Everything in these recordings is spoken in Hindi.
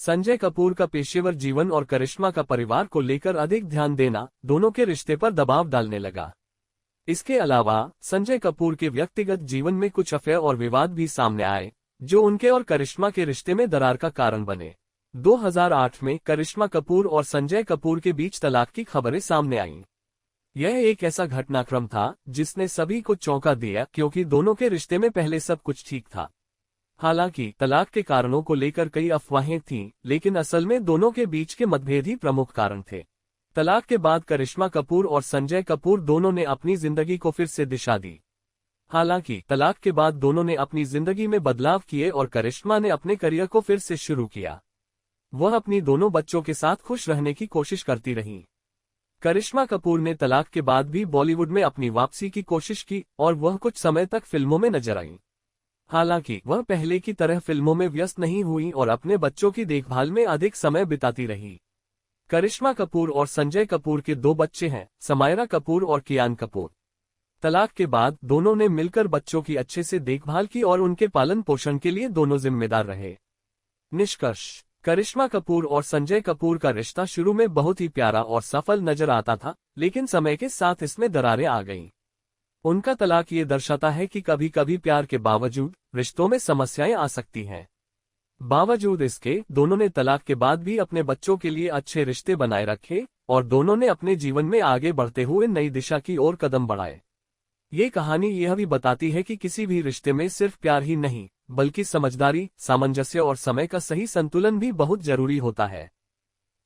संजय कपूर का पेशेवर जीवन और करिश्मा का परिवार को लेकर अधिक ध्यान देना दोनों के रिश्ते पर दबाव डालने लगा। इसके अलावा संजय कपूर के व्यक्तिगत जीवन में कुछ अफेयर और विवाद भी सामने आए, जो उनके और करिश्मा के रिश्ते में दरार का कारण बने। 2008 में करिश्मा कपूर और संजय कपूर के बीच तलाक की खबरें सामने आईं। यह एक ऐसा घटनाक्रम था जिसने सभी को चौंका दिया, क्योंकि दोनों के रिश्ते में पहले सब कुछ ठीक था। हालांकि तलाक के कारणों को लेकर कई अफवाहें थीं, लेकिन असल में दोनों के बीच के मतभेद ही प्रमुख कारण थे। तलाक के बाद करिश्मा कपूर और संजय कपूर दोनों ने अपनी जिंदगी को फिर से दिशा दी। हालांकि तलाक के बाद दोनों ने अपनी जिंदगी में बदलाव किए और करिश्मा ने अपने करियर को फिर से शुरू किया। वह अपनी दोनों बच्चों के साथ खुश रहने की कोशिश करती रहीं। करिश्मा कपूर ने तलाक के बाद भी बॉलीवुड में अपनी वापसी की कोशिश की और वह कुछ समय तक फिल्मों में नजर आईं। हालांकि वह पहले की तरह फिल्मों में व्यस्त नहीं हुई और अपने बच्चों की देखभाल में अधिक समय बिताती रही। करिश्मा कपूर और संजय कपूर के 2 बच्चे हैं, समायरा कपूर और कियान कपूर। तलाक के बाद दोनों ने मिलकर बच्चों की अच्छे से देखभाल की और उनके पालन पोषण के लिए दोनों जिम्मेदार रहे। निष्कर्ष: करिश्मा कपूर और संजय कपूर का रिश्ता शुरू में बहुत ही प्यारा और सफल नजर आता था, लेकिन समय के साथ इसमें दरारें आ गईं। उनका तलाक ये दर्शाता है कि कभी कभी प्यार के बावजूद रिश्तों में समस्याएं आ सकती हैं। बावजूद इसके दोनों ने तलाक के बाद भी अपने बच्चों के लिए अच्छे रिश्ते बनाए रखे और दोनों ने अपने जीवन में आगे बढ़ते हुए नई दिशा की ओर कदम बढ़ाए। ये कहानी यह भी बताती है कि किसी भी रिश्ते में सिर्फ प्यार ही नहीं, बल्कि समझदारी, सामंजस्य और समय का सही संतुलन भी बहुत जरूरी होता है।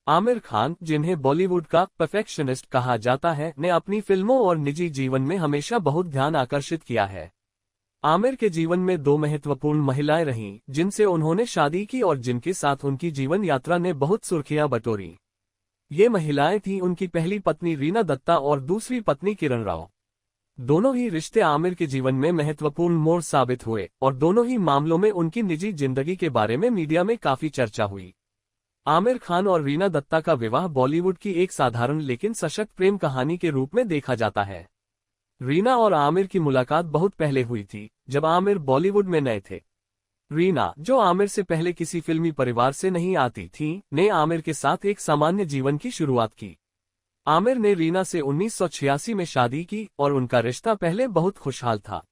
आमिर खान, जिन्हें बॉलीवुड का परफेक्शनिस्ट कहा जाता है, ने अपनी फिल्मों और निजी जीवन में हमेशा बहुत ध्यान आकर्षित किया है। आमिर के जीवन में 2 महत्वपूर्ण महिलाएं रहीं, जिनसे उन्होंने शादी की और जिनके साथ उनकी जीवन यात्रा ने बहुत सुर्खियां बटोरी। ये महिलाएं थीं उनकी पहली पत्नी रीना दत्ता और दूसरी पत्नी किरण राव। दोनों ही रिश्ते आमिर के जीवन में महत्वपूर्ण मोड़ साबित हुए और दोनों ही मामलों में उनकी निजी जिंदगी के बारे में मीडिया में काफी चर्चा हुई। आमिर खान और रीना दत्ता का विवाह बॉलीवुड की एक साधारण लेकिन सशक्त प्रेम कहानी के रूप में देखा जाता है। रीना और आमिर की मुलाकात बहुत पहले हुई थी, जब आमिर बॉलीवुड में नए थे। रीना, जो आमिर से पहले किसी फिल्मी परिवार से नहीं आती थी, ने आमिर के साथ एक सामान्य जीवन की शुरुआत की। आमिर ने रीना से 1986 में शादी की और उनका रिश्ता पहले बहुत खुशहाल था।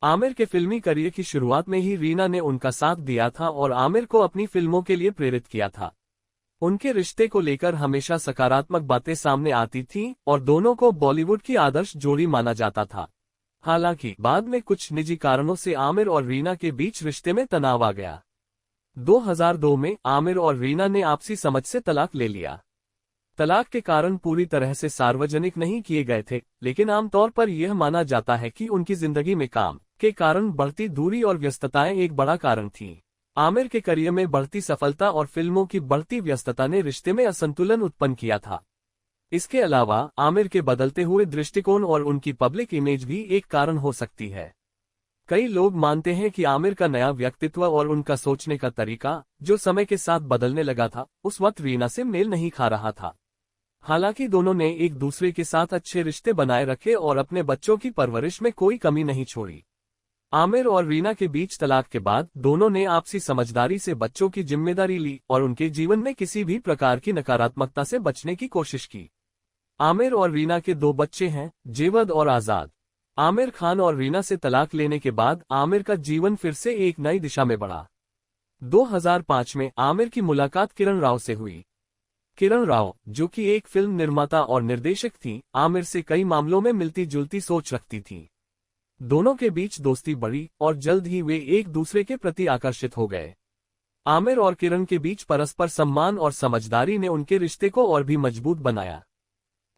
आमिर के फिल्मी करियर की शुरुआत में ही रीना ने उनका साथ दिया था और आमिर को अपनी फिल्मों के लिए प्रेरित किया था। उनके रिश्ते को लेकर हमेशा सकारात्मक बातें सामने आती थीं और दोनों को बॉलीवुड की आदर्श जोड़ी माना जाता था। हालांकि बाद में कुछ निजी कारणों से आमिर और रीना के बीच रिश्ते में तनाव आ गया। 2002 में आमिर और रीना ने आपसी समझ से तलाक ले लिया। तलाक के कारण पूरी तरह से सार्वजनिक नहीं किए गए थे, लेकिन आमतौर पर यह माना जाता है कि उनकी जिंदगी में काम के कारण बढ़ती दूरी और व्यस्तताएं एक बड़ा कारण थीं। आमिर के करियर में बढ़ती सफलता और फिल्मों की बढ़ती व्यस्तता ने रिश्ते में असंतुलन उत्पन्न किया था। इसके अलावा आमिर के बदलते हुए दृष्टिकोण और उनकी पब्लिक इमेज भी एक कारण हो सकती है। कई लोग मानते हैं कि आमिर का नया व्यक्तित्व और उनका सोचने का तरीका, जो समय के साथ बदलने लगा था, उस वक्त रीना से मेल नहीं खा रहा था। हालांकि दोनों ने एक दूसरे के साथ अच्छे रिश्ते बनाए रखे और अपने बच्चों की परवरिश में कोई कमी नहीं छोड़ी। आमिर और रीना के बीच तलाक के बाद दोनों ने आपसी समझदारी से बच्चों की जिम्मेदारी ली और उनके जीवन में किसी भी प्रकार की नकारात्मकता से बचने की कोशिश की। आमिर और रीना के 2 बच्चे हैं, जेवद और आजाद। आमिर खान और रीना से तलाक लेने के बाद आमिर का जीवन फिर से एक नई दिशा में बढ़ा। 2005 में आमिर की मुलाकात किरण राव से हुई। किरण राव, जो कि एक फिल्म निर्माता और निर्देशक थीं, आमिर से कई मामलों में मिलती जुलती सोच रखती थीं। दोनों के बीच दोस्ती बढ़ी और जल्द ही वे एक दूसरे के प्रति आकर्षित हो गए। आमिर और किरण के बीच परस्पर सम्मान और समझदारी ने उनके रिश्ते को और भी मजबूत बनाया।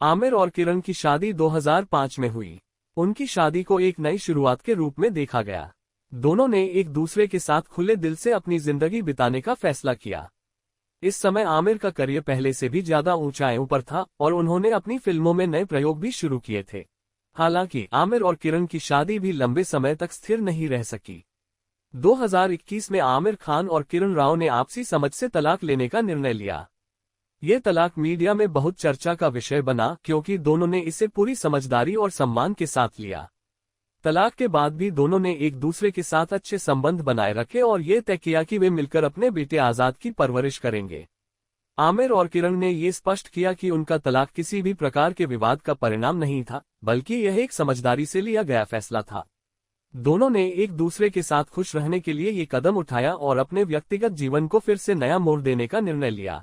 आमिर और किरण की शादी 2005 में हुई। उनकी शादी को एक नई शुरुआत के रूप में देखा गया। दोनों ने एक दूसरे के साथ खुले दिल से अपनी जिंदगी बिताने का फैसला किया। इस समय आमिर का करियर पहले से भी ज्यादा ऊंचाइयों पर था और उन्होंने अपनी फिल्मों में नए प्रयोग भी शुरू किए थे। हालांकि आमिर और किरण की शादी भी लंबे समय तक स्थिर नहीं रह सकी। 2021 में आमिर खान और किरण राव ने आपसी समझ से तलाक लेने का निर्णय लिया। ये तलाक मीडिया में बहुत चर्चा का विषय बना, क्योंकि दोनों ने इसे पूरी समझदारी और सम्मान के साथ लिया। तलाक के बाद भी दोनों ने एक दूसरे के साथ अच्छे संबंध बनाए रखे और ये तय किया कि वे मिलकर अपने बेटे आजाद की परवरिश करेंगे। आमिर और किरण ने ये स्पष्ट किया कि उनका तलाक किसी भी प्रकार के विवाद का परिणाम नहीं था, बल्कि यह एक समझदारी से लिया गया फैसला था। दोनों ने एक दूसरे के साथ खुश रहने के लिए ये कदम उठाया और अपने व्यक्तिगत जीवन को फिर से नया मोड़ देने का निर्णय लिया।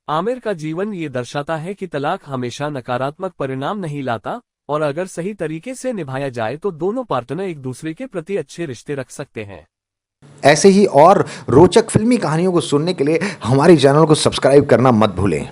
आमिर का जीवन ये दर्शाता है कि तलाक हमेशा नकारात्मक परिणाम नहीं लाता और अगर सही तरीके से निभाया जाए तो दोनों पार्टनर एक दूसरे के प्रति अच्छे रिश्ते रख सकते हैं। ऐसे ही और रोचक फिल्मी कहानियों को सुनने के लिए हमारे चैनल को सब्सक्राइब करना मत भूलें।